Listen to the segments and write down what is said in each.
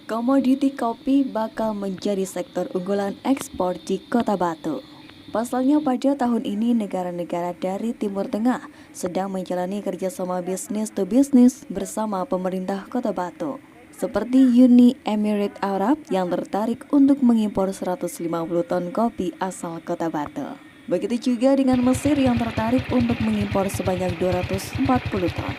Komoditi kopi bakal menjadi sektor unggulan ekspor di Kota Batu. Pasalnya pada tahun ini negara-negara dari Timur Tengah sedang menjalani kerjasama bisnis to bisnis bersama pemerintah Kota Batu. Seperti Uni Emirat Arab yang tertarik untuk mengimpor 150 ton kopi asal Kota Batu. Begitu juga dengan Mesir yang tertarik untuk mengimpor sebanyak 240 ton.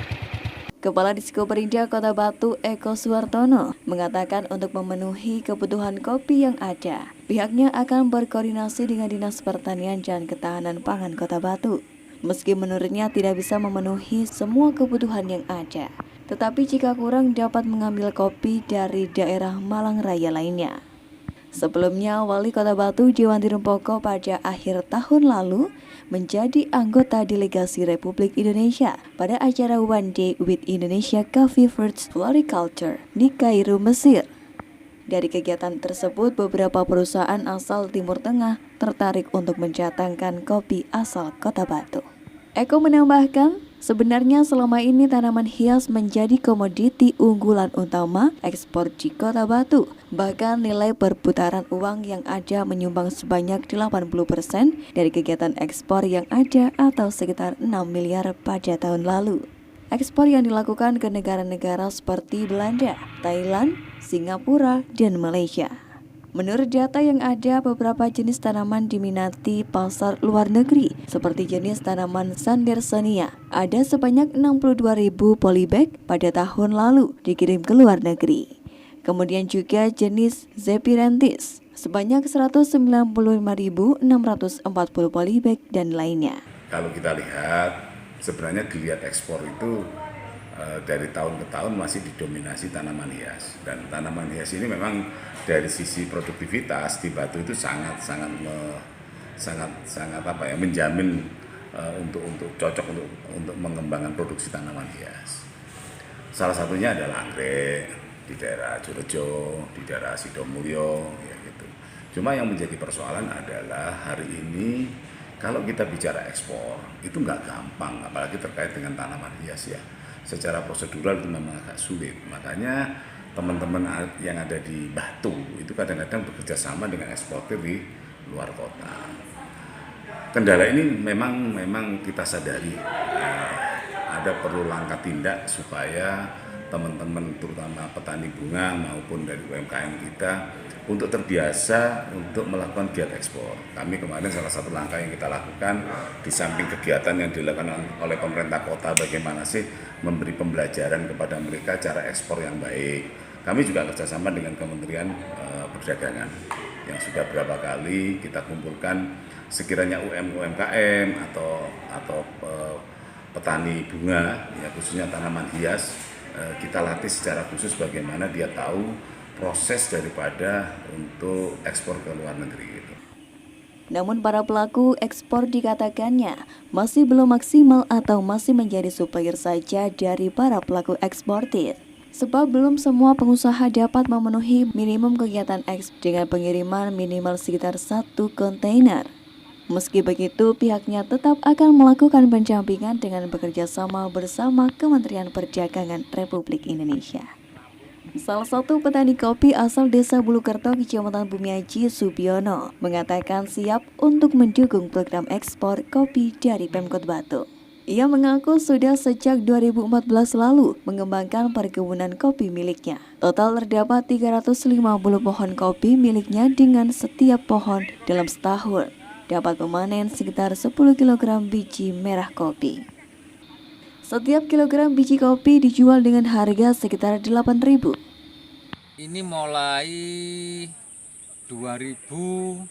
Kepala Diskoperinda Kota Batu Eko Suwartono mengatakan untuk memenuhi kebutuhan kopi yang ada, pihaknya akan berkoordinasi dengan Dinas Pertanian dan Ketahanan Pangan Kota Batu. Meski menurutnya tidak bisa memenuhi semua kebutuhan yang ada, tetapi jika kurang dapat mengambil kopi dari daerah Malang Raya lainnya. Sebelumnya, Wali Kota Batu Dewanti Rumpoko pada akhir tahun lalu menjadi anggota delegasi Republik Indonesia pada acara One Day with Indonesia Coffee Fruits Floriculture di Kairo, Mesir. Dari kegiatan tersebut, beberapa perusahaan asal Timur Tengah tertarik untuk mendatangkan kopi asal Kota Batu. Eko menambahkan, sebenarnya selama ini tanaman hias menjadi komoditi unggulan utama ekspor di Kota Batu. Bahkan nilai perputaran uang yang ada menyumbang sebanyak 80% dari kegiatan ekspor yang ada atau sekitar 6 miliar pada tahun lalu. Ekspor yang dilakukan ke negara-negara seperti Belanda, Thailand, Singapura, dan Malaysia. Menurut data yang ada, beberapa jenis tanaman diminati pasar luar negeri, seperti jenis tanaman Sandersonia. Ada sebanyak 62.000 polybag pada tahun lalu dikirim ke luar negeri. Kemudian juga jenis Zephyranthus, sebanyak 195.640 polybag dan lainnya. Kalau kita lihat, sebenarnya geliat ekspor itu dari tahun ke tahun masih didominasi tanaman hias, dan tanaman hias ini memang dari sisi produktivitas di Batu itu sangat menjamin untuk cocok untuk mengembangkan produksi tanaman hias. Salah satunya adalah anggrek di daerah Jorejo, di daerah Sidomulyo, ya gitu. Cuma yang menjadi persoalan adalah hari ini kalau kita bicara ekspor itu nggak gampang, apalagi terkait dengan tanaman hias ya. Secara prosedural itu memang agak sulit. Makanya teman-teman yang ada di Batu itu kadang-kadang bekerja sama dengan eksportir di luar kota. Kendala ini memang kita sadari, ada perlu langkah tindak supaya teman-teman terutama petani bunga maupun dari UMKM kita untuk terbiasa untuk melakukan giat ekspor. Kami kemarin salah satu langkah yang kita lakukan di samping kegiatan yang dilakukan oleh pemerintah kota, bagaimana sih memberi pembelajaran kepada mereka cara ekspor yang baik. Kami juga kerjasama dengan Kementerian Perdagangan yang sudah berapa kali kita kumpulkan sekiranya UMKM atau petani bunga, ya khususnya tanaman hias, kita latih secara khusus bagaimana dia tahu proses daripada untuk ekspor ke luar negeri gitu. Namun para pelaku ekspor dikatakannya masih belum maksimal atau masih menjadi supplier saja dari para pelaku eksportir. Sebab belum semua pengusaha dapat memenuhi minimum kegiatan ekspor dengan pengiriman minimal sekitar 1 kontainer. Meski begitu, pihaknya tetap akan melakukan pendampingan dengan bekerja sama bersama Kementerian Perdagangan Republik Indonesia. Salah satu petani kopi asal Desa Bulukerto, Kecamatan Bumiaji, Subiono, mengatakan siap untuk mendukung program ekspor kopi dari Pemkot Batu. Ia mengaku sudah sejak 2014 lalu mengembangkan perkebunan kopi miliknya. Total terdapat 350 pohon kopi miliknya dengan setiap pohon dalam setahun dapat memanen sekitar 10 kg biji merah kopi. Setiap kilogram biji kopi dijual dengan harga sekitar 8.000. Ini mulai 2014.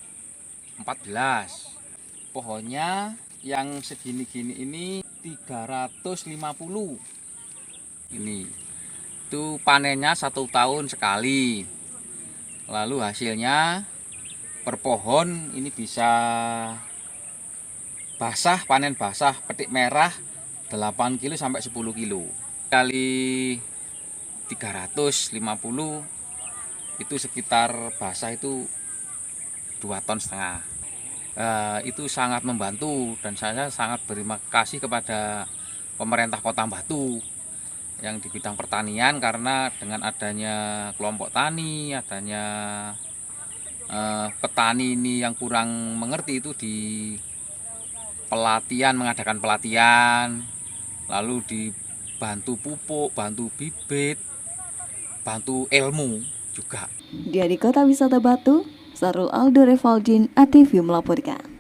Pohonnya yang segini-gini ini 350. Ini itu panennya 1 tahun sekali. Lalu hasilnya per pohon ini bisa basah, panen basah, petik merah 8 kilo sampai 10 kilo. Kali 350 itu sekitar basah itu 2,5 ton. Itu sangat membantu dan saya sangat berterima kasih kepada pemerintah Kota Batu yang di bidang pertanian, karena dengan adanya kelompok tani, adanya petani ini yang kurang mengerti itu di pelatihan, mengadakan pelatihan, lalu dibantu pupuk, bantu bibit, bantu ilmu juga. Dari Kota Wisata Batu, Sarul Aldo Revaldin, ATV melaporkan.